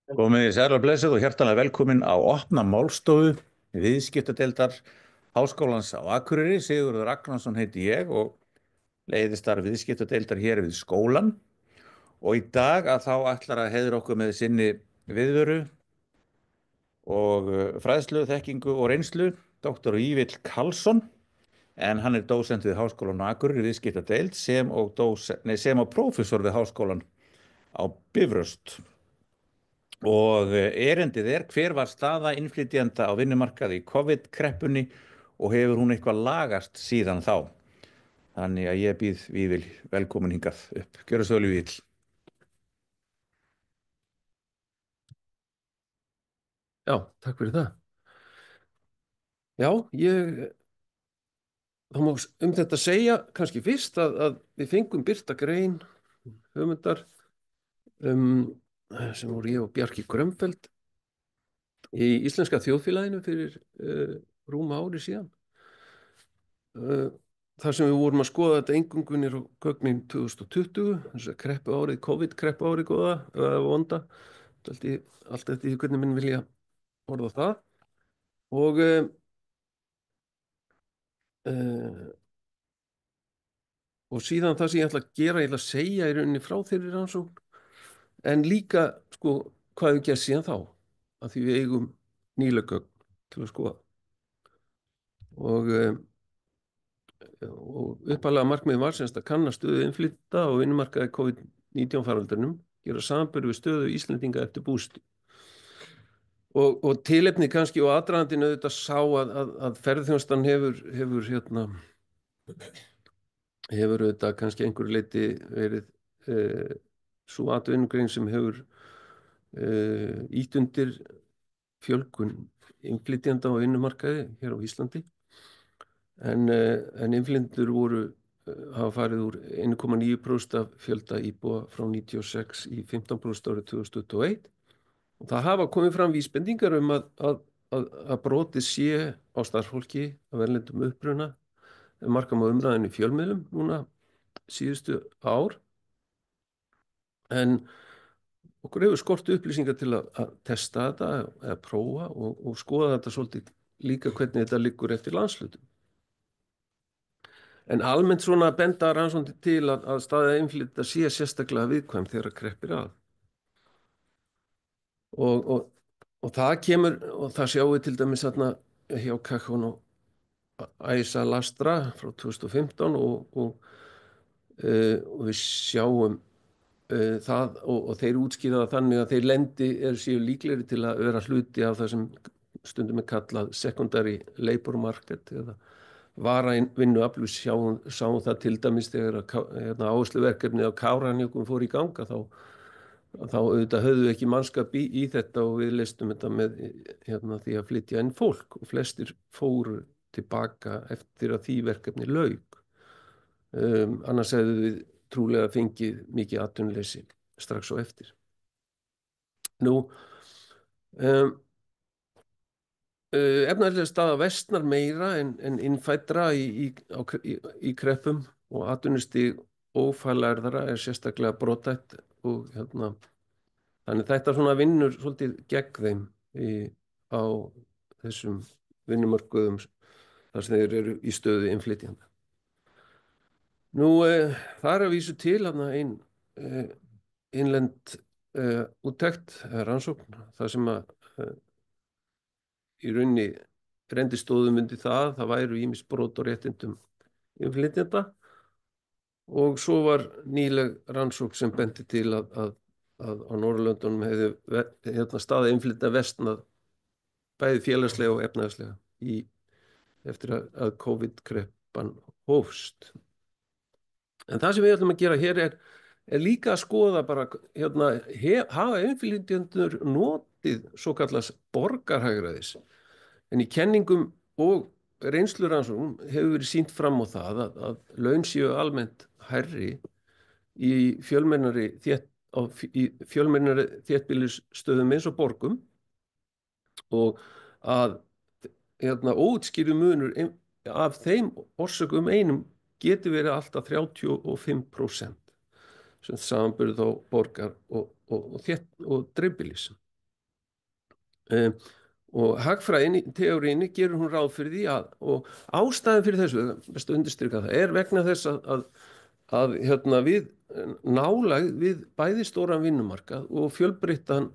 Komið í sæl og blessuð og hjartanlega velkomin á opna málstofu viðskiptadeildar Háskólans á Akureyri. Sigurður Ragnarsson heiti ég og leiði starf viðskiptadeildar hér við skólann. Og í dag að þá ætlar að heiðra okkur með sinni viðveru og fræðslu, þekkingu og reynslu, doktor Vífill Karlsson, en hann er dósent við Háskólan á Akureyri viðskiptadeild sem og prófessor við Háskólan á Bifröst. Og erindið hver var staða innflytjenda á vinnumarkaði í COVID-kreppunni og hefur hún eitthvað lagast síðan þá? Þannig að ég býð Vífill velkomin hingað upp. Gjörðu svo vel, Vífill. Já, takk fyrir það. Já, það má þetta segja kannski fyrst að við fengum birta grein höfundar sem voru ég og Bjarki Grönfeldt í Íslenska þjóðfélaginu fyrir rúma ári síðan. Þar sem við vorum að skoða þetta engungunir og gögnin 2020, þess að kreppuárið, COVID-kreppuárið góða, vonda, allt eftir því hvernig minn vilja orða það. Og síðan það sem ég ætla að gera, ég ætla að segja í rauninni frá þeirri rannsókn, en líka sko hvað við gerðum síðan þá, að því við eigum nýleg gögn til að skoða. Og upphaflega markmið var semst að kanna stöðu innflytjenda og vinnumarkaði COVID-19 faraldrinum, gera samanburð við stöðu Íslendinga eftir búsetu. Og tilefni kannski og aðdragandinn auðvitað sá að ferðaþjónustan hefur auðvitað kannski einhverju leyti verið sú atvinnugrein sem hefur ýtt undir fjölgun innflytjenda á vinnumarkaði hér á Íslandi. En innflytjendur hafa farið úr 1,9% af fjölda íbúa frá 96 í 15% árið 2021. Og það hafa komið fram vísbendingar að brotið sé á starfsfólki af erlendum uppruna, markam á umræðinu í fjölmiðlum núna síðustu ár. En okkur hefur skort upplýsingar til að testa þetta eða prófa og skoða þetta svolítið líka hvernig þetta liggur eftir landshlutum. En almennt svona benda rannsóknir til að staða innflytjenda sé sérstaklega viðkvæm þegar kreppir að. Og það kemur, og það sjáum við til dæmis þarna hjá Kakon og Æsa Lastra frá 2015 og við sjáum það og þeir útskýra það þannig að þeir séu líklegri til að vera hluti af það sem stundum er kallað secondary labor market eða varavinnuafl. Við sáum það til dæmis þegar áhersluverkefnið á Kárahnjúkum fór í ganga þá auðvitað höfðu við ekki mannskap í þetta og við leystum þetta með því að flytja inn fólk og flestir fóru tilbaka eftir að því verkefni lauk. Annars hefðu við trúlega fengið mikið atvinnuleysi strax á eftir. Efnahagsleg staða versnar meira en innfæddra í kreppum og atvinnustig ófaglærðra er sérstaklega brothætt og þannig þetta svona vinnur svolítið gegn þeim á þessum vinnumörkuðum þar sem þeir eru í stöðu innflytjenda. Það er að vísu til ein innlend úttekt rannsókn þar sem að í rauninni renndi stóðum undir það væru ýmis brot á réttindum innflytjenda og svo var nýleg rannsókn sem benti til að á Norðurlöndunum hefði staða innflytjenda versnað bæði félagslega og efnahagslega eftir að COVID-kreppan hófst. En það sem við ætlum að gera hér er líka að skoða bara hafa innflytjendur notið svokallað borgarhagræðis. En í kenningum og reynslurannsóknum hefur verið sýnt fram á það að laun séu almennt hærri í fjölmennari þéttbýlisstöðum eins og borgum og að óútskýrður munur af þeim orsökum einum geti verið alltaf 35% sem samanburð á borgar og dreifbýlis. Um, og hagfræðin, teóriinni, gerur hún ráð fyrir því og ástæðan fyrir þessu, best að undirstrika það, vegna þess að við nálægð við bæði stóran vinnumarkað og fjölbreyttan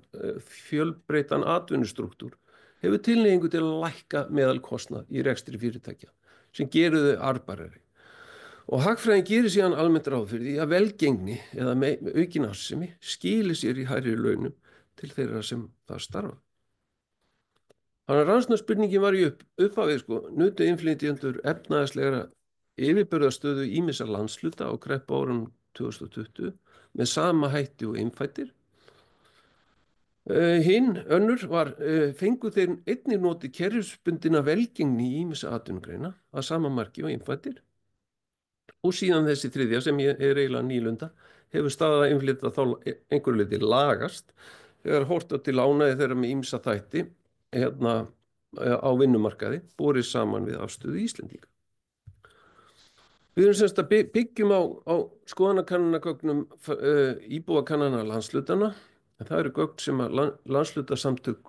atvinnustruktúr hefur tilhneigingu til að lækka meðalkostnað í rekstri fyrirtækja sem gerir þau arðbærari. Og hagfræðin gerir síðan almennt ráð fyrir því að velgengni eða aukin arðsemi skili sér í hærri launum til þeirra sem það starfa. Þannig að rannsóknarspurningin var í upphafið nutu innflytjendur efnahagslegra yfirburðastöðu ýmissa landshluta á kreppuárunum 2020 með sama hætti og innfæddir. Hinn önnur var fengu þeir einnig notið kerfisbundinna velgengni í ýmissa atvinnugreina að sama marki og innfæddir. Og síðan þessi þriðja sem eiginlega nýlunda hefur staða innflytja þá einhverju leyti lagast þegar horft til ánægju þeirra með ýmsa þætti á vinnumarkaði borið saman við afstöðu Íslendinga. Við erum semst að byggjum á skoðanakannanagögnum íbúakannana landshlutana, en það eru gögn sem að landshlutasamtök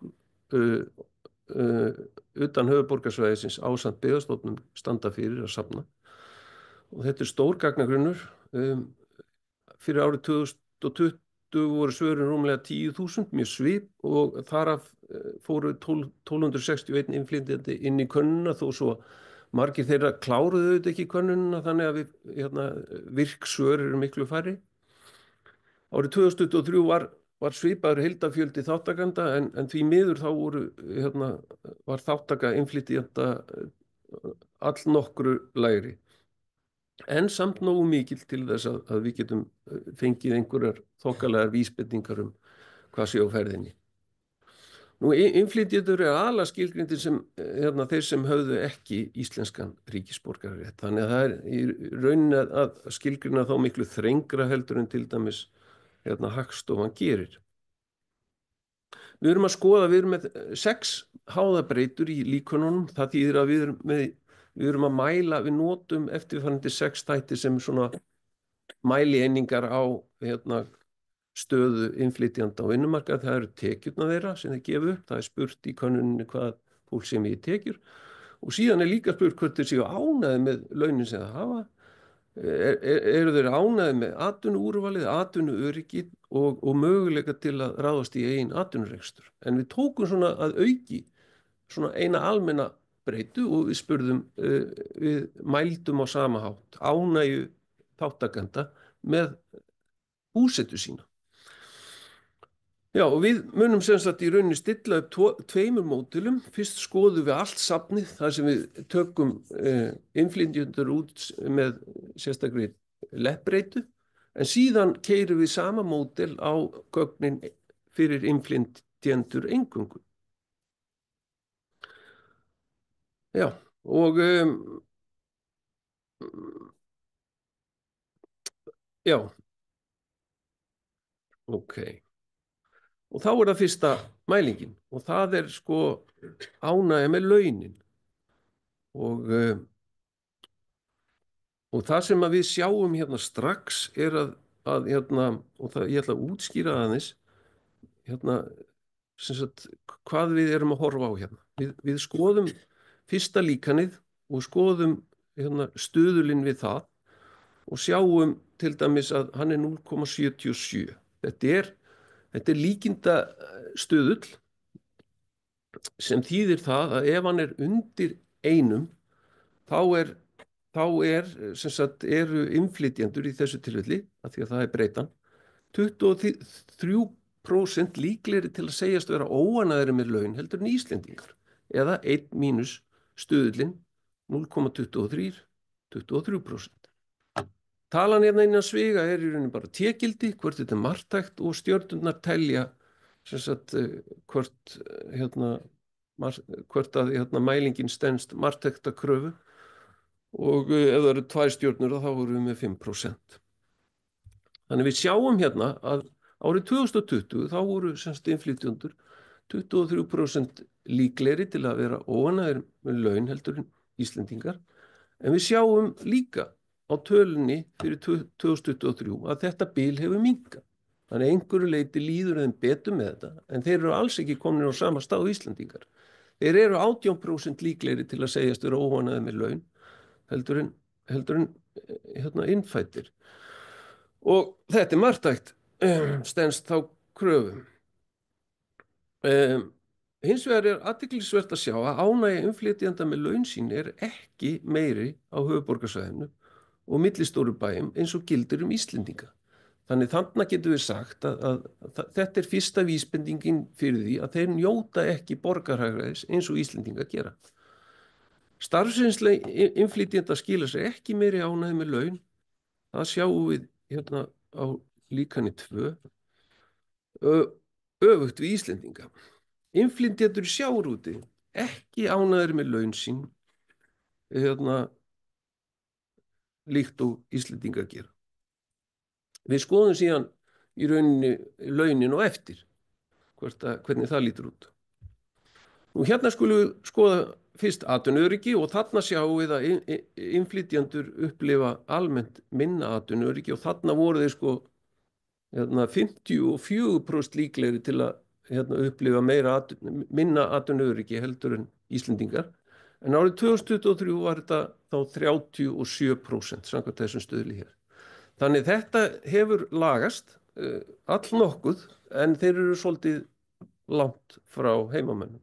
utan höfuðborgarsvæðisins ásamt byggðastofnun standa fyrir að safna. Og þetta stór gagnagrunnur. Fyrir árið 2020 voru svörin rúmlega 10.000, mjög svip, og þaraf fóru 1261 innflytjandi inn í könnuna, þó svo margir þeirra kláruðu auðvitað ekki könnunina, þannig að virksvör eru miklu færri. Árið 2023 var svipaður heildarfjöldi þáttakanda, en því miður þá var þáttaka innflytjanda allnokkru lægri. En samt nógu mikil til þess að við getum fengið einhverjar þokkalegar vísbendingar hvað sé á ferðinni. Nú, innflytjendur aðallega skilgreindir sem þeir sem höfðu ekki íslenskan ríkisborgararétt. Þannig að það í rauninni að skilgreina þá miklu þrengra heldur en til dæmis Hagstofan gerir. Við erum með 6 háðabreytur í líkönunum. Það þýðir að við erum að mæla, við notum eftirfarandi 6 þætti sem svona mælieiningar á stöðu innflytjanda á vinnumarkað. Það eru tekjurnar þeirra sem þeir gefa upp. Það spurt í könnuninni hvað fólk sem í tekjur. Og síðan líka spurt hvort þeir séu ánægðir með launin sem það hafa. Eru þeir ánægðir með atvinnuúrvalið, atvinnuöryggið og möguleika til að ráðast í eigin atvinnurekstur. En við tókum svona að auki svona eina almenna breytu og við spurðum, við mældum á sama hátt ánægju þáttakenda með búsetu sína. Já, og við munum sem sagt í rauninni stilla upp 2 módelum. Fyrst skoðum við allt safnið þar sem við tökum innflytjendur út með sérstakri leppbreytu, en síðan keyrum við sama módel á gögnin fyrir innflytjendur eingöngu. Já, og já, ok. Og þá það fyrsta mælingin, og það ánægja með launin. Og það sem við sjáum strax að og það, ég ætla að útskýra aðeins, sem sagt, hvað við erum að horfa á hérna. Við skoðum fyrsta líkanið og skoðum stuðulinn við það og sjáum til dæmis að hann 0,77. Þetta er líkinda stuðull sem þýðir það að ef hann undir 1, þá sem sagt, eru innflytjendur í þessu tilfelli, af því að það breytan, 23% líklegri til að segjast vera óánægðir með laun heldur en Íslendingar, eða 1 mínus stuðullinn 0,23, 23%. Talan innan sviga í rauninni bara tegildi, hvort þetta marktækt, og stjörnurnar telja sem sagt hvort að mælingin stenst marktækta kröfu, og ef það eru 2 stjörnur þá erum við með 5%. Þannig við sjáum að árið 2020 þá voru sem sagt innflytjendur 23% líklegri til að vera óánægðir með laun heldur en Íslendingar, en við sjáum líka á tölunni fyrir 2023 að þetta bil hefur minnkað. Þannig einhverju leyti líður þeim betur með þetta, en þeir eru alls ekki komin á sama stað Íslendingar. Þeir eru 18% líklegri til að segjast vera óánægðir með laun heldur en innfæddir. Og þetta marktækt stenst þá kröfum. Hins vegar athyglisvert að sjá að ánægja innflytjenda með laun sín ekki meiri á höfuðborgarsvæðinu og millistóru bæjum eins og gildir Íslendinga. Þannig þarna getum við sagt að þetta fyrsta vísbendingin fyrir því að þeir njóta ekki borgarhagræðis eins og Íslendinga gera. Starfsreynsla innflytjenda skilar sér ekki meiri ánægju með laun. Það sjáum við hérna á líkani 2. Öfugt við Íslendinga. Innflytjendur í sjávarútvegi ekki ánægðir með laun sín líkt og Íslendingar gera. Við skoðum síðan í rauninni launin og eftir hvernig það lítur út. Nú hérna skulum við skoða fyrst atvinnuöryggi og þarna sjáum við að innflytjendur upplifa almennt minna atvinnuöryggi og þarna voru þeir 54% líklegri til að upplifa minna atvinnuöryggi heldur en Íslendingar. En árið 2023 var þetta þá 37% samkvæmt þessum stuðli hér. Þannig þetta hefur lagast allnokkuð en þeir eru svolítið langt frá heimamönnum.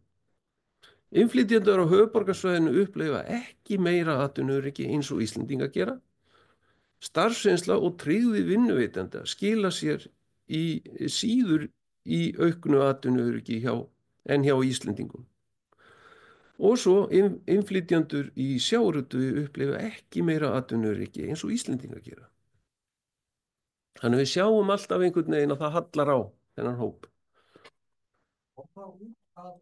Innflytjendur á höfuðborgarsvæðinu upplifa ekki meira atvinnuöryggi eins og Íslendingar gera. Starfsreynsla og tryggði vinnuveitenda skila sér síður í auknu atvinnuöryggi en hjá Íslendingum. Og svo innflytjendur í sjávarútvegi upplifa ekki meira atvinnuöryggi eins og Íslendingar gera. Þannig við sjáum alltaf einhvern veginn að það hallar á þennan hóp. Og þá að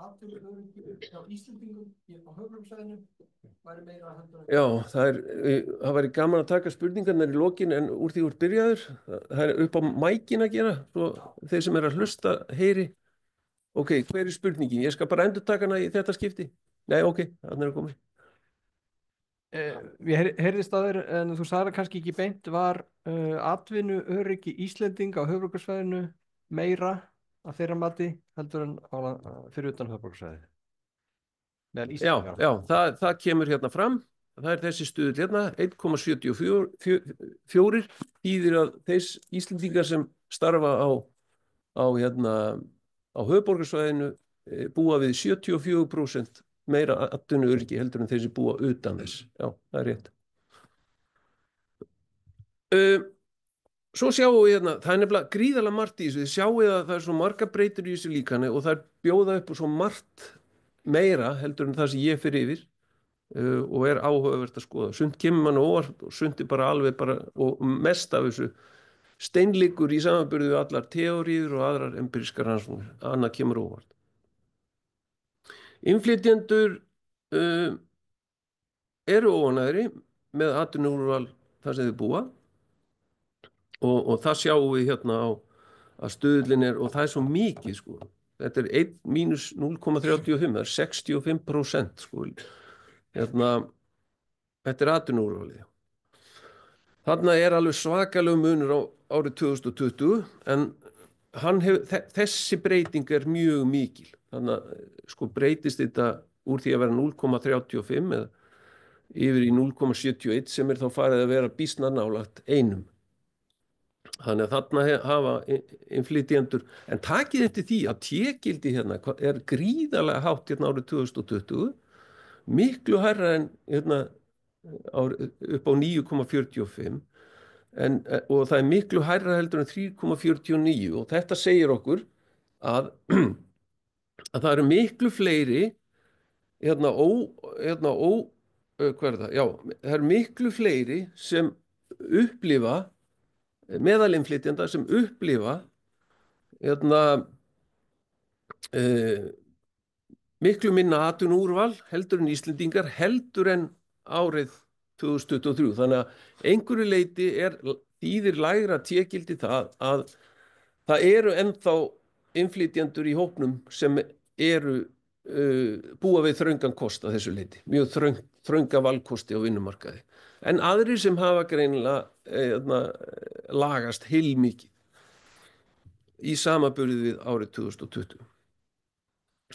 atvinnuöryggi hjá Íslendingum á höfuðborgarsvæðinu væri meira heldur en... Já, það væri gaman að taka spurningarnar í lokin en úr því úr byrjaður. Það er upp á mækin að gera, svo þeir sem að hlusta heyri. Ok, hver spurningin? Ég skal bara endurtaka hana í þetta skipti. Nei, ok, þannig komið. Ég heyrðist að þér, en þú sagði kannski ekki beint, var atvinnuöryggi Íslendinga á höfuðborgarsvæðinu meira að þeirra mati heldur en fyrir utan höfuðborgarsvæðið? Já, það kemur hérna fram. Það er þessi stuðull hérna, 1,74 þýðir að þeir Íslendingar sem starfa á höfuðborgarsvæðinu búa við 74% meira atvinnuöryggi heldur en þeir sem búa utan þess. Já, það er rétt. Svo sjáum við hérna, það er nefnilega gríðarlega margt í þessu. Þið sjáum að það er svo marga breytur í þessu líkani og það er bjóða upp og svo margt meira heldur en það sem ég fer yfir og er áhugavert að skoða. Sumt kemur mann óvart og sumt bara alveg og mest af þessu steinliggur í samanburði við allar teóríur og aðrar empírískar rannsóknir. Annað kemur óvart. Innflytjendur eru óánægðari með atvinnuúrval þar sem þau búa og það sjáum við hérna á að stuðlinn og það er svo mikið sko. Þetta er 1 mínus 0,35, það er 65% sko. Þetta er atvinnuúrvalið. Þarna er alveg svakalega munur á árið 2020 en þessi breyting er mjög mikil. Þannig að sko breytist þetta úr því að vera 0,35 eða yfir í 0,71 sem er þá farið að vera býsna nálægt einum. Þannig að þarna hafa innflytjendur, en takið eftir því að T-gildi hérna er gríðarlega hátt hérna árið 2020, miklu hærra en hérna upp á 9,45 og það er miklu hærra heldur en 3,49 og þetta segir okkur að það eru miklu fleiri það eru miklu fleiri sem upplifa meðalinnflytjenda sem upplifa miklu minna atvinnuúrval heldur en Íslendingar heldur en árið 2023. Þannig að einhverju leyti þýðir lægra T-gildi það að það eru ennþá innflytjendur í hópnum sem búa við þröngan kost að þessu leyti, mjög þrönga valkosti á vinnumarkaði. En aðrir sem hafa greinilega lagast heilmikið. í samaburði við árið 2020.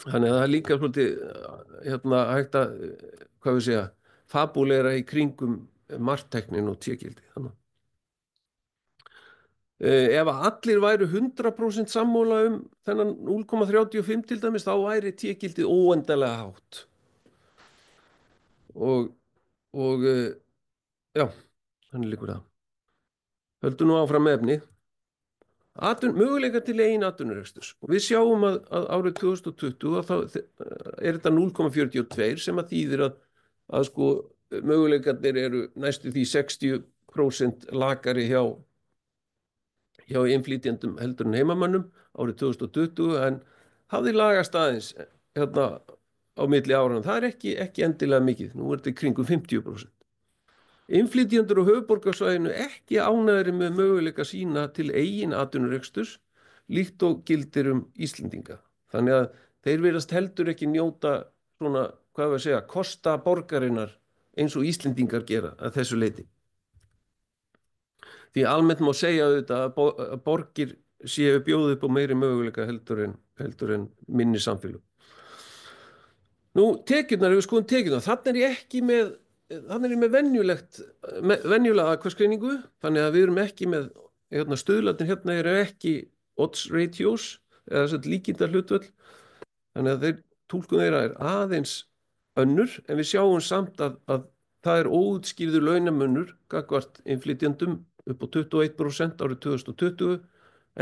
Þannig að það er líka svolítið hægt að, hvað við segja, fabúlera í kringum markteknin og T-gildi. Ef allir væru 100% sammála þennan 0,35 til dæmis, þá væri T-gildið óendanlega hátt. Og já, þannig líkur það. Höldum nú áfram með efni. Möguleikar til eigin atvinnureksturs. Og við sjáum að árið 2020 þá er þetta 0,42 sem að þýðir að sko möguleikarnir eru næstu því 60% lakari hjá innflytjendum heldur en heimamönnum árið 2020, en hafði lagast aðeins á milli ára. Það er ekki endilega mikið. Nú er þetta í kringum 50%. Innflytjendur á höfuðborgarsvæðinu ekki ánægðir með möguleika sína til eigin atvinnureksturs líkt og gildir Íslendinga. Þannig að þeir virðast heldur ekki njóta svona, hvað við að segja, kosta borgarinnar eins og Íslendingar gera að þessu leyti. Því almennt má segja auðvitað að borgir séu bjóðu upp á meiri möguleika heldur en minni samfélög. Nú, tekjurnar, ef við skoðum tekjurnar, þannig er ég með venjulega atkvæðagreiningu, þannig að við erum ekki með, stuðlarnir eru ekki odds ratios, eða líkindahlutföll, þannig að túlkun þeirra er aðeins önnur, en við sjáum samt að það er óútskýrður launamunur gagnvart innflytjendum upp á 21% árið 2020,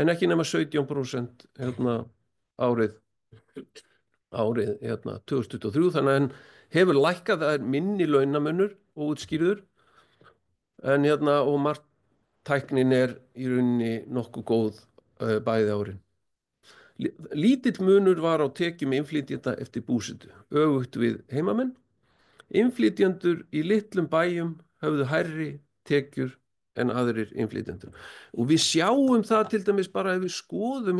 en ekki nema 17% árið 2023, þannig að hann hefur lækkað, það er minni launamunur og útskýrður, en og marktæknin er í rauninni nokkuð góð bæði árin. Lítill munur var á tekjum innflytjenda eftir búsetu, öfugt við heimamenn. Innflytjendur í litlum bæjum höfðu hærri tekjur en aðrir innflytjendur. Og við sjáum það til dæmis bara ef við skoðum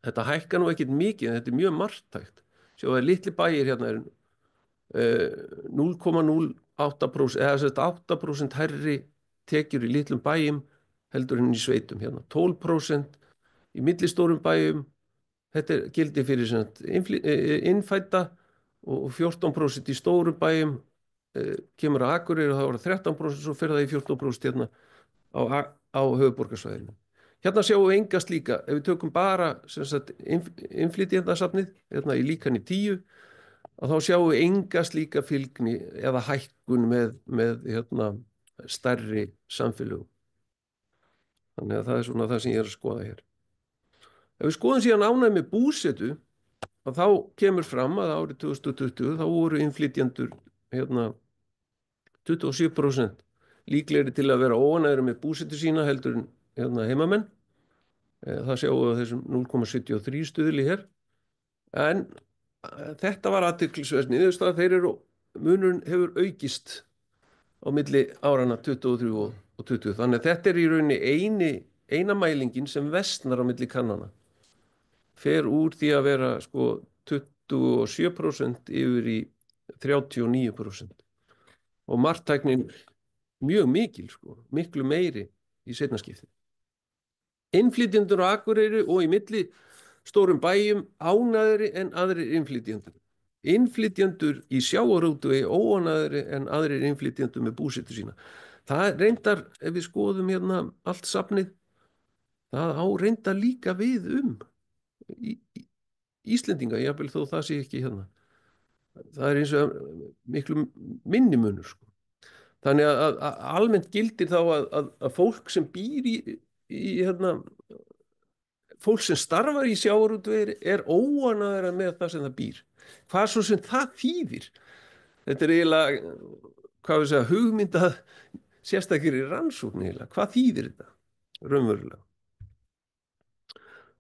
þetta hækkar nú ekkert mikið, en þetta er mjög marktækt. Sjáum að litli bæir er 0,08%, eða 8% hærri tekjur í litlum bæjum heldur en í sveitum. 12% í millistórum bæjum, þetta gildi fyrir innfædda, og 14% í stórum bæjum, kemur að Akureyri og það voru 13%, svo fer það í 14% á höfuðborgarsvæðinu. Sjáum við enga slíka, ef við tökum bara innflytjendasafnið í líkani 10, að þá sjáum við enga slíka fylgni eða hækkun með stærri samfélögum. Þannig að það er svona það sem ég er að skoða hér. Ef við skoðum síðan ánægð með búsetu, að þá kemur fram að árið 2020 þá voru innflytjendur 27% líklegri til að vera óánægðir með búsetu sína heldur en heimamenn. Það sjáum við á þessum 0,73 stuðli hér. En þetta var athyglisvert niðurstaða, munurinn hefur aukist á milli áranna 23 og 20. Þannig að þetta er í rauninni eina mælingin sem versnar á milli kannana. Fer úr því að vera 27% yfir í 39%. Og marktæknin mjög mikil, miklu meiri í seinnaskipti. Innflytjendur á Akureyri og í milli stórum bæjum ánægðari en aðrir innflytjendur. Innflytjendur í sjávarútvegi óánægðari en aðrir innflytjendur með búsetu sína. Það reyndar, ef við skoðum allt safnið, það á reyndar líka við Íslendinga, jafnvel þó það sé ekki Það er eins og miklu minni munur. Þannig að almennt gildir þá að fólk sem býr fólk sem starfar í sjávarútvegi er óánægðara með það sem það býr. Hvað svo sem það þýðir? Þetta er eiginlega, hvað við segja, hugmyndað sérstakir í rannsókn eiginlega. Hvað þýðir þetta raunverulega?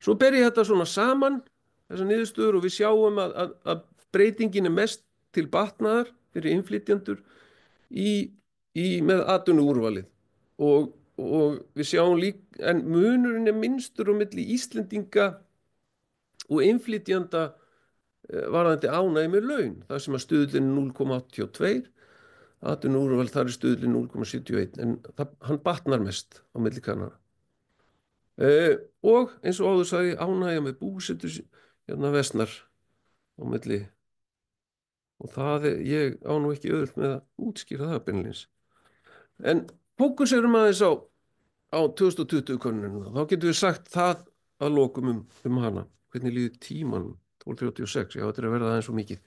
Svo ber ég þetta svona saman, þessar niðurstöður, og við sjáum að breytingin er mest til batnaðar fyrir innflytjendur með atvinnuúrvalið. Og við sjáum líka, en munurinn er minnstur á milli Íslendinga og innflytjenda varðandi ánægju með laun. Það sem að stuðlinn 0,82, atvinnuúrval þar er stuðlinn 0,71, en hann batnar mest á milli kannana. Og eins og áður sagði ánægja með búsetur hérna vestnar á milli og ég á nú ekki auðvelt með að útskýra það beinlínis. En fókuserum aðeins á 2020 könnunina, þá getum við sagt það að lokum hana. Hvernig líður tímanum? 1236, já, þetta er að verða aðeins svo mikið.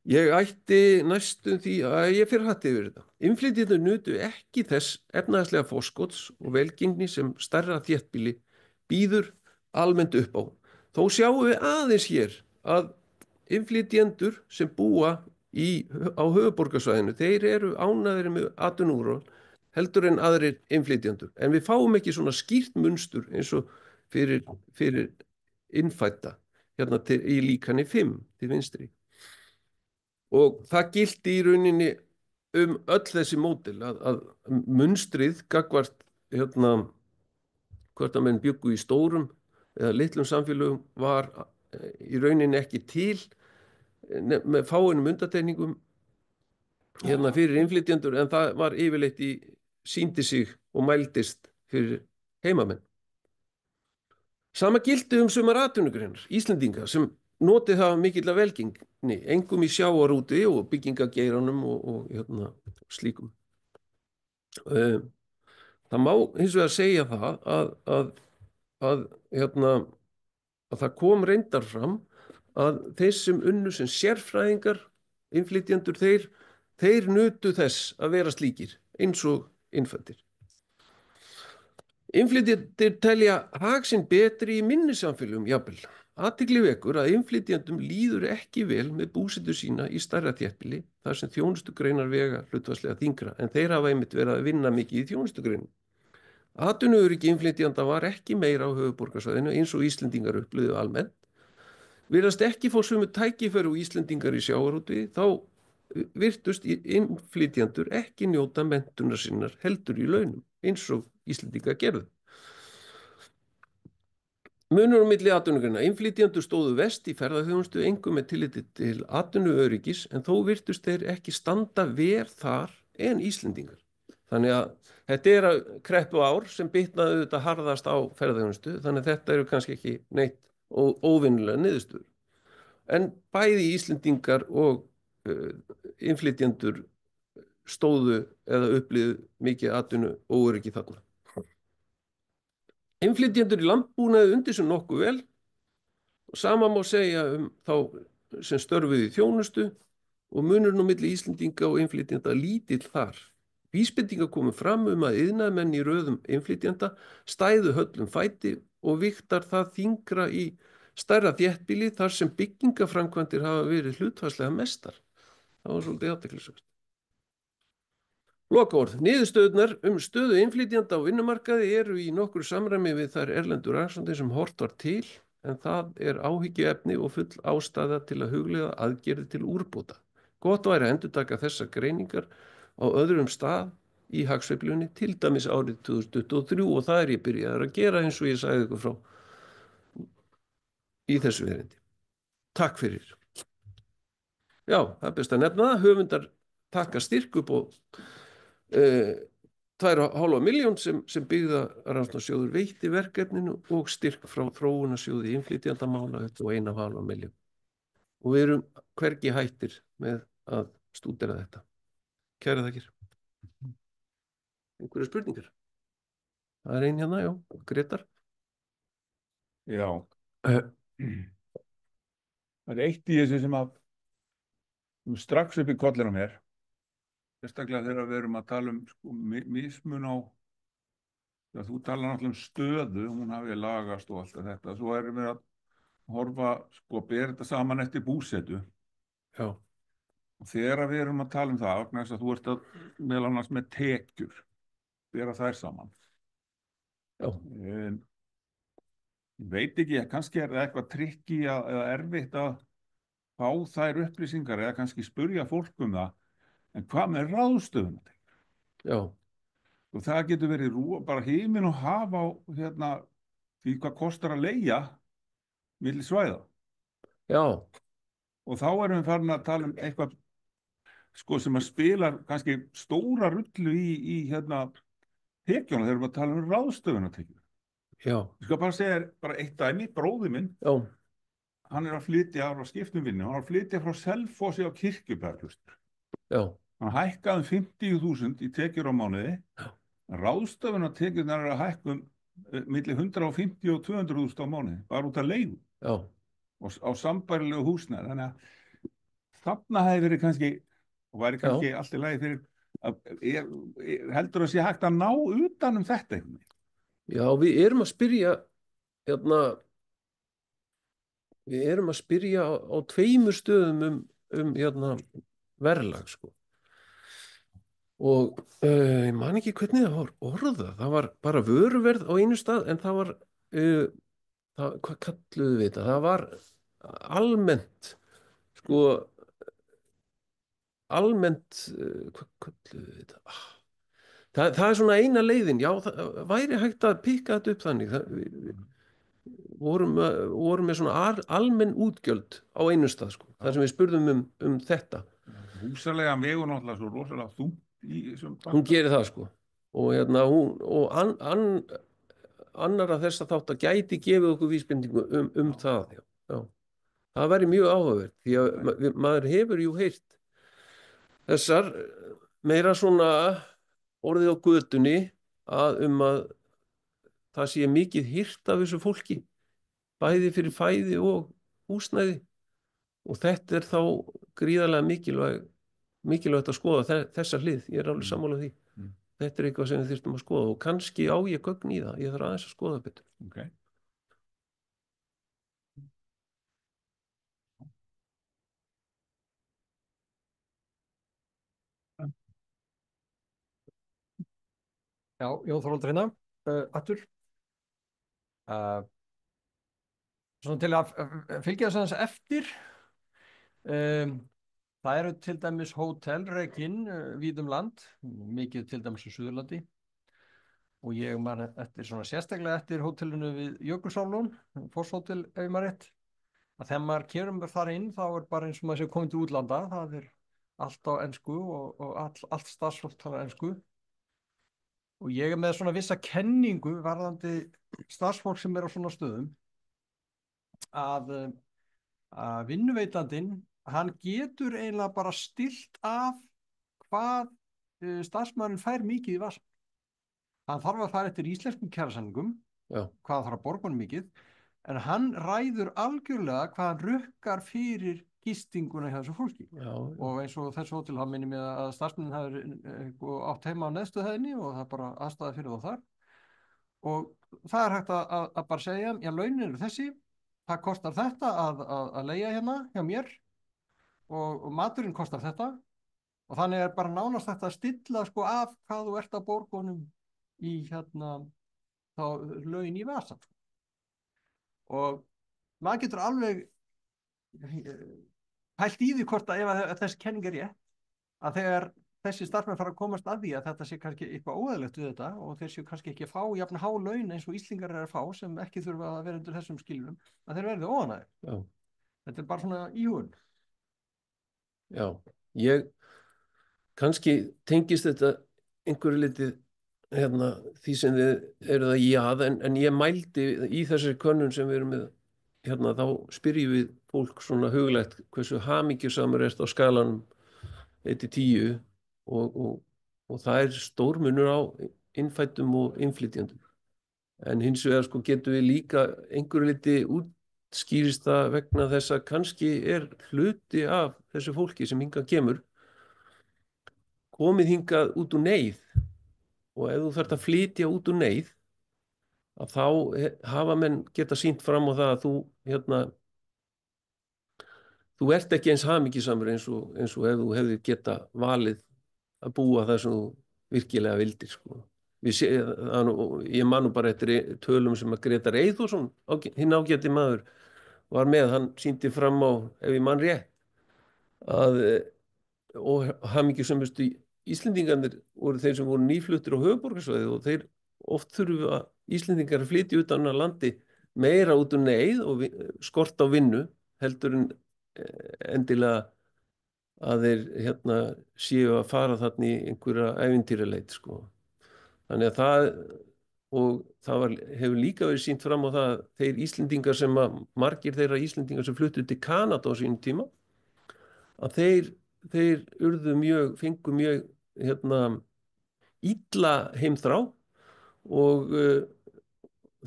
Ég ætti næstum því að ég fyrir hatti yfir þetta. Innflytjendur nutu ekki þess efnahagslega forskotts og velgengni sem stærra þéttbýli býður almennt upp á. Þó sjáum við aðeins hér að innflytjendur sem búa á höfuðborgarsvæðinu, þeir eru ánægðir með atvinnuúrval heldur en aðrir innflytjendur. En við fáum ekki svona skýrt munstur eins og fyrir innfædda hérna í líkani 5 til vinstri. Og það gilti í rauninni öll þessi módel að munstrið gagnvart hvort að menn bjuggu í stórum eða litlum samfélögum var í rauninni ekki til með fáeinum undantekningum fyrir innflytjendur, en það var yfirleitt sýndi sig og mældist fyrir heimamenn. Sama gildi sumar atvinnugreinar Íslendinga sem notið hafa mikilla velgengni, einkum í sjávarútvegi og byggingageiranum og slíkum. Það má hins vegar segja það að það kom reyndar fram að þeir sem unnu sem sérfræðingar, innflytjendur, þeir nutu þess að vera slíkir eins og innfæddir. Innflytjendur telja hag sinn betri í minni samfélögum jafnvel. Athygli vekur að innflytjendum líður ekki vel með búsetu sína í stærra þéttbýli þar sem þjónustugreinar vega hlutfallslega þyngra, en þeir hafa einmitt verið að vinna mikið í þjónustugreinum. Atvinnuöryggi innflytjenda var ekki meira á höfuðborgarsvæðinu eins og Íslendingar upplifðu almennt. Virðast ekki fá sömu tækifæri og Íslendingar í sjávarútvegi, þá virtust innflytjendur ekki njóta menntunar sinnar heldur í launum eins og Íslendingar gerðu. Munur á milli atvinnugreina. Innflytjendur stóðu vest í ferðaþjónustu einkum með tilliti til atvinnuöryggis, en þó virtust þeir ekki standa verr þar en Íslendingar. Þannig að þetta er að kreppu ár sem bitnaði þetta harðast á ferðaþjónustu, þannig að þetta eru kannski ekki neitt óvinnulega niðurstöður. En bæði Íslendingar og innflytjendur stóðu eða upplifðu mikið atvinnuóöryggi þarna. Innflytjendur í landbúnaði undir sem nokkuð vel og sama má segja þá sem störfuðu í þjónustu og munurinn á milli Íslendinga og innflytjenda lítill þar. Vísbendingar komu fram að iðnaðarmenn í röðum innflytjenda stæðu höllum fæti og vigtar það þyngra í stærra þéttbýli þar sem byggingaframkvæmdir hafa verið hlutfallslega mestar. Það var svolítið athyglisvert. Lokaorð. Niðurstöðurnar stöðu innflytjenda á vinnumarkaði eru í nokkru samræmi við þær erlendu rannsóknir sem horft var til, en það er áhyggjuefni og full ástæða til að hugleiða aðgerðir til úrbóta. Gott væri að endurtaka þessar greiningar á öðrum stað í hagsveiflunni, til dæmis árið 2023, og það er ég byrjaður að gera eins og ég sagði ykkur frá í þessu erindi. Takk fyrir. Já, það er best að nefna það. Höfundar taka styrk upp og 2,5 milljón sem byggðarannsóknarsjóður veitti verkefninu og styrk frá þróunarsjóði innflytjendamála upp á 1,5 milljón. Og við erum hvergi hættir með að stúdera þetta. Kæra þakkir. Einhverjar spurningar? Það er ein hérna, já. Grétar? Já. Það er eitt í þessu sem að strax upp í kollinum mér. Sérstaklega þegar við erum að tala mismun á, já, þú talar náttúrulega stöðu, hún hafi lagast og allt þetta, svo erum við að horfa, bera þetta saman eftir búsetu. Já. Og þegar við erum að tala það, vegna þess að þú ert meðal annars með tekjur, bera þær saman. Já. Ég veit ekki, kannski er það eitthvað trikki eða erfitt að fá þær upplýsingar eða kannski spurja fólk það. En hvað með ráðstöfunartekjur? Já. Og það getur verið bara himinn og haf á því hvað kostar að leigja milli svæða. Já. Og þá erum við farin að tala eitthvað sem að spila kannski stóra rullu í tekjuna þegar við að tala ráðstöfunartekjur. Já, Ég skal bara segja þér bara eitt dæmi, bróði minn, já, hann er að flytja, hann er að skipta um vinnu, hann er að flytja frá Selfossi á Kirkjubæjarklaustur. já, Hann hækkaði um 50.000 í tekjur á mánuði, ráðstöfun að tekjurnar er að hækka milli 150 og 200.000 á mánuði, bara út af leigu já, og á sambærilegu húsnæði. Þannig að þarna hefði verið kannski, og væri kannski allt í lagi fyrir, heldur að sé hægt að ná utan um þetta einhvern veginn. já, við erum að spyrja, hérna, við erum að spyrja á tveimur stöðum hérna, verðlag, sko. Og ég man ekki hvernig það var orðað. Það var bara vöruverð á einu stað, en það var, hvað kalluðu við þetta? Það var almennt, sko, hvað kalluðu við þetta? Það er svona eina leiðin. Já, það væri hægt að pikka þetta upp þannig. Við vorum með svona almenn útgjöld á einu stað, sko. Það sem við spurðum um þetta. Húsalega vegur náttúrulega svo rosalega þungt í þessum Hún gerir það, sko. Og hérna, annar af þess að þátt að gæti gefið okkur vísbendingu það. Já, já. Það væri mjög áhugavert, því að maður hefur jú heyrt þessar meira svona orðið á götunni að það sé mikið hirt af þessu fólki, bæði fyrir fæði og húsnæði, og þetta er þá gríðarlega mikilvægt að skoða þessa hlið. Ég er alveg sammála því. Þetta er eitthvað sem við þyrftum að skoða, og kannski á ég gögn í það. Ég þarf aðeins að skoða betur. Okay. Já, Jón Þorvaldur hérna, aftur. Svona til að fylgja þess aðeins eftir. Það eru til dæmis hótelrekin víð um land, mikið til dæmis á Suðurlandi. Og ég man sérstaklega eftir hótelinu við Jökulsárlón, Fosshótel ef ég man rétt. Að þegar maður kemur þar inn, þá er bara eins og maður sé komið til útlanda. Það er allt á ensku og allt starfsfólk talar ensku. Og ég er með svona vissa kenningu varðandi starfsfólk sem er á svona stöðum, að vinnuveitandinn, hann getur eiginlega bara stillt af hvað starfsmaðurinn fær mikið í vasann. Hann þarf að fara eftir íslenskum kjarasamningum, hvað hann þarf að borga honum mikið, en hann ræður algjörlega hvað hann rukkar fyrir gistinguna hjá þessu fólki. Já. Og eins og þessu hótel, hann minnir mig að starfsmennin hafi átt heima á neðstu hæðinni og það er bara aðstæða fyrir þá þar. Og það er hægt að bara segja, já, launin eru þessi, það kostar þetta að leigja hérna hjá mér og maturinn kostar þetta, og þannig er bara nánast þetta að stilla sko af hvað þú ert að borga honum í hérna þá laun í vasan. Og maður getur alveg pælt í því hvort ef þessi kenning er rétt, að þegar þessi starfsmenn fara að komast að því að þetta sé kannski eitthvað óeðlilegt við þetta og þeir séu kannski ekki að fá jafn há laun eins og Íslendingar eru að fá sem ekki þurfa að vera undir þessum skilunum, að þeir verði óánægðir. Þetta er bara svona íhugun. Já, ég kannski tengist þetta einhverju litið hérna, því sem þið eruð að jaða, en ég mældi í þessari könnun sem við erum með hérna, þá spyrjum við fólk svona huglægt hversu hamingjusamur ert á skalanum 1-10 og það er stór munur á innfæddum og innflytjendum. En hins vegar sko getum við líka einhverju liti útskýrist það vegna þess að kannski er hluti af þessu fólki sem hingað kemur komið hingað út úr neyð, og ef þú þarft að flytja út úr neyð að þá hafa menn geta sýnt fram á það að þú ert ekki eins hamingjusamur eins og ef þú hefðir geta valið að búa það sem þú virkilega vildir sko. Ég man nú bara eftir tölum sem að Grétar Eyþórsson, hinn ágæti maður, var með. Hann sýndi fram á, ef ég man rétt, að og hamingjusömustu Íslendingarnir voru þeir sem voru nýfluttir á höfuðborgarsvæðið, og þeir oft þurfa Íslendingar að flytja utan af landi meira út úr neyð og skort á vinnu heldur en endilega að þeir séu að fara þarna í einhverja ævintýraleit sko. Þannig að og það hefur líka verið sýnt fram á það að þeir Íslendingar margir þeirra Íslendingar sem fluttu til Kanada á sínum tíma, að þeir fengu mjög illa heimþrá og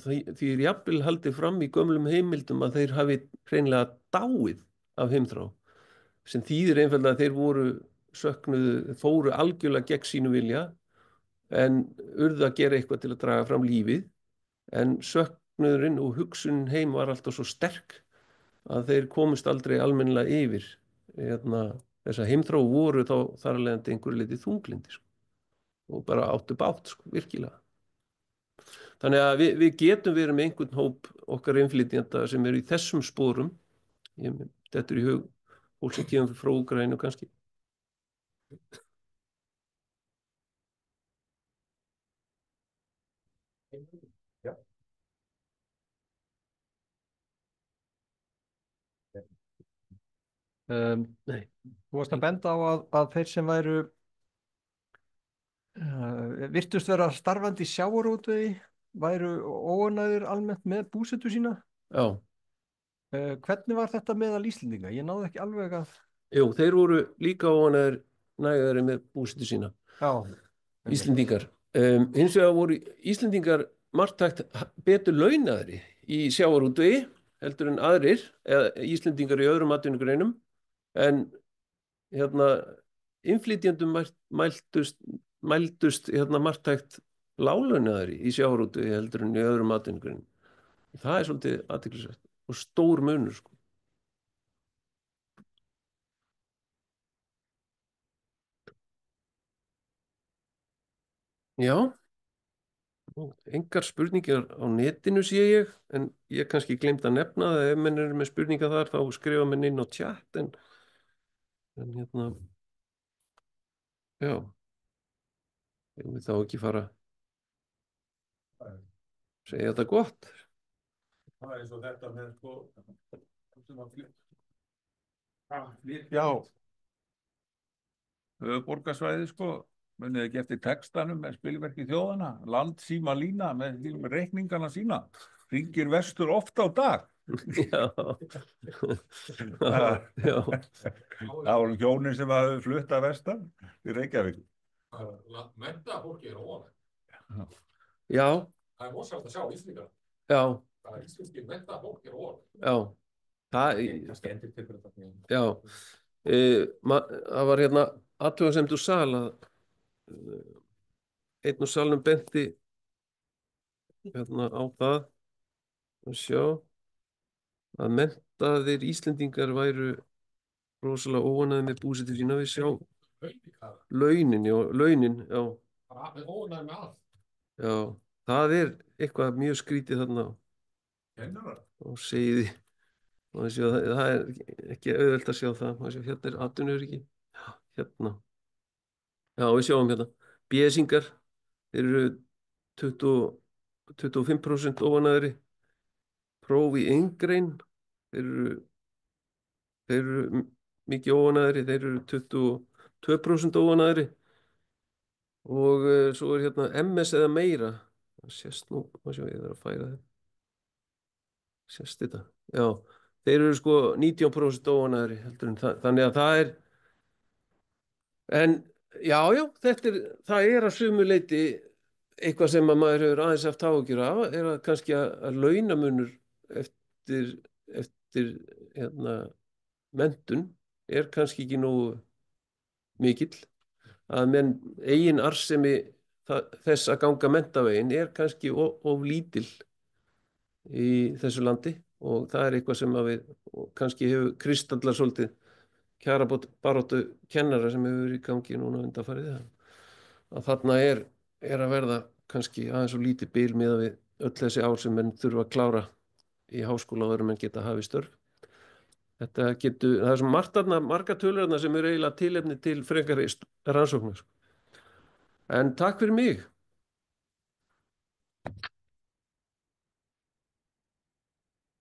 því er jafnvel haldið fram í gömlum heimildum að þeir hafi hreinlega dáið af heimþrá, sem þýðir einfaldlega að þeir fóru algjörlega gegn sínu vilja en urðu að gera eitthvað til að draga fram lífið, en söknuðurinn og hugsunin heim var alltaf svo sterk að þeir komust aldrei almennilega yfir þessa heimþrá, voru þá þar að leiðandi einhverju leyti þunglyndi og bara áttu bátt virkilega. Þannig að við getum verið með einhvern hóp okkar innflytjenda sem eru í þessum sporum. Þetta er í hug fólk sem kemur frá Úkraínu kannski. Já. Nei. Þú varst að benda á að þeir sem væru virtust vera starfandi í sjávarútvegi væru óánægðir almennt með búsetu sína. Já. Hvernig var þetta meðal Íslendinga? Ég náði ekki alveg að... Jú, þeir voru líka óánægðari með búsetu sína. Já. Íslendingar. Hins vegar voru Íslendingar margtækt betur launaðri í sjávarútvegi heldur en aðrir, eða Íslendingar í öðrum atvinnugreinum, en innflytjendum mældust margtækt láglaunaðri í sjávarútvegi heldur en í öðrum atvinnugreinum. Það er svolítið athyglisvert og stór munur Já, engar spurningar á netinu sé ég, en ég kannski glemt að nefna það. Ef menn eru með spurningar þar þá skrifa menn inn á chat, en já, ég vil þá ekki fara að segja þetta gott. Það er eins og þetta með Já. Höfuðborgarsvæðið munið ekki eftir textanum með spilverki þjóðana, land síma lína með reikningana sína, hringir vestur oft á dag. Já. Já. Það voru hjónin sem hafði flutt að vestan í Reykjavík. Menntafólki óánægt. Já. Það er rosalegt að sjá Íslendingar. Já. Það er íslenski menntafólki óánægt. Já. Já. Það var athugasemd úr sal að einn úr salnum benti á það að sjá að menntaðir Íslendingar væru rosalega óánægðir með búsetu sína. Við sjá launin, já. Óánægðir með allt. Já, það er eitthvað mjög skrítið þarna á Seyði. Það er ekki auðvelt að sjá það. Hérna er atvinnuöryggi. Hérna. Já, við sjáum hérna. BS-ingar, þeir eru 25% óánægðari. Próf í inngrein, þeir eru mikið óánægðari. Þeir eru 22% óánægðari. Og svo er hérna MS eða meira. Það sést nú, ég þarf að færa þetta. Sést þetta? Já, þeir eru 19% óánægðari heldur en það. Þannig að það er, en já, það er að sumu leyti eitthvað sem að maður hefur aðeins haft áhyggjur af, er að kannski að launamunur eftir menntun er kannski ekki nógu mikill, að menn eigin arðsemi þess að ganga menntavegin er kannski of lítil í þessu landi, og það er eitthvað sem að við kannski hefur kristallar svolítið kjarabaráttu kennara sem hefur verið í gangi núna undanfarið, að þarna er að verða kannski aðeins og lítið bil miðað við öll þessi ár sem menn þurfa að klára í háskóla og menn geta hafið störf. Það er svo margar tölur sem eru eiginlega tilefni til frekari rannsóknar. En takk fyrir mig.